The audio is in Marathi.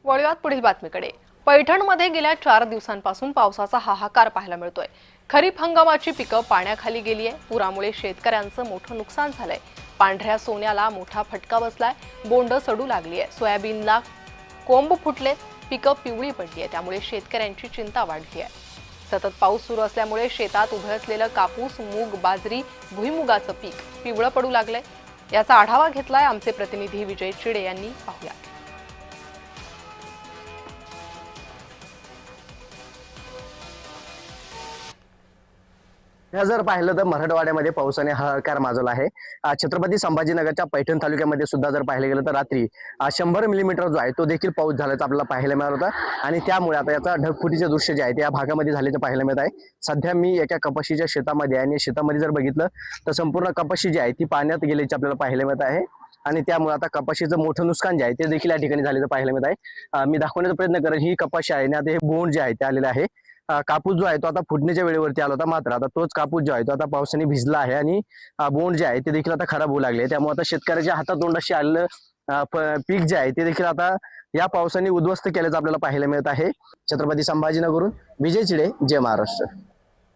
वळूयात पुढील बातमीकडे। पैठणमध्ये गेल्या 4 दिवसांपासून पावसाचा हाहाकार पाहायला मिळतोय। खरीप हंगामाची पिकं पाण्याखाली गेली आहे। पुरामुळे शेतकऱ्यांचं मोठं नुकसान झालंय। पांढऱ्या सोन्याला मोठा फटका बसलाय। बोंड सडू लागली आहे। सोयाबीनला कोंब फुटलेत। पिकं पिवळी पडली आहे। त्यामुळे शेतकऱ्यांची चिंता वाढली आहे। सतत पाऊस सुरू असल्यामुळे शेतात उभे असलेलं कापूस, मूग, बाजरी, भुईमुगाचं पीक पिवळं पडू लागलंय। याचा आढावा घेतलाय आमचे प्रतिनिधी विजय चिडे यांनी। पाहूया। जर पाहिलं तर मराठवाड्यामध्ये पावसाने हाहाकार माजवला आहे। छत्रपती संभाजीनगरच्या पैठण तालुक्यामध्ये सुद्धा जर पाहिलं गेलं तर रात्री 100 मिलीमीटर जो आहे तो देखील पाऊस झाल्याचं आपल्याला पाहायला मिळालं होतं। आणि त्यामुळे आता याचा ढगफुटीचे दृश्य जे आहे ते या भागामध्ये झाल्याचं पाहायला मिळत आहे। सध्या मी एका कपाशीच्या शेतामध्ये आहे आणि शेतामध्ये जर बघितलं तर संपूर्ण कपाशी जी आहे ती पाण्यात गेल्याची आपल्याला पाहायला मिळत आहे। आणि त्यामुळे आता कपाशीचं मोठं नुकसान जे आहे ते देखील या ठिकाणी झाल्याचं पाहायला मिळत आहे। मी दाखवण्याचा प्रयत्न करेन ही कपाशी आहे आणि आता हे बोंड जे आहे ते आलेले आहे। कापूस जो आहे तो आता फुटण्याच्या वेळेवरती आला होता, मात्र आता तोच कापूस जो आहे तो आता पावसाने भिजला आहे आणि बोंड जे आहे ते देखील आता खराब होऊ लागले। त्यामुळे आता शेतकऱ्याच्या हातातोंडाशी आलेलं पीक जे आहे ते देखील आता या पावसाने उद्ध्वस्त केल्याचं आपल्याला पाहायला मिळत आहे। छत्रपती संभाजीनगरहून विजय चिडे, जय महाराष्ट्र।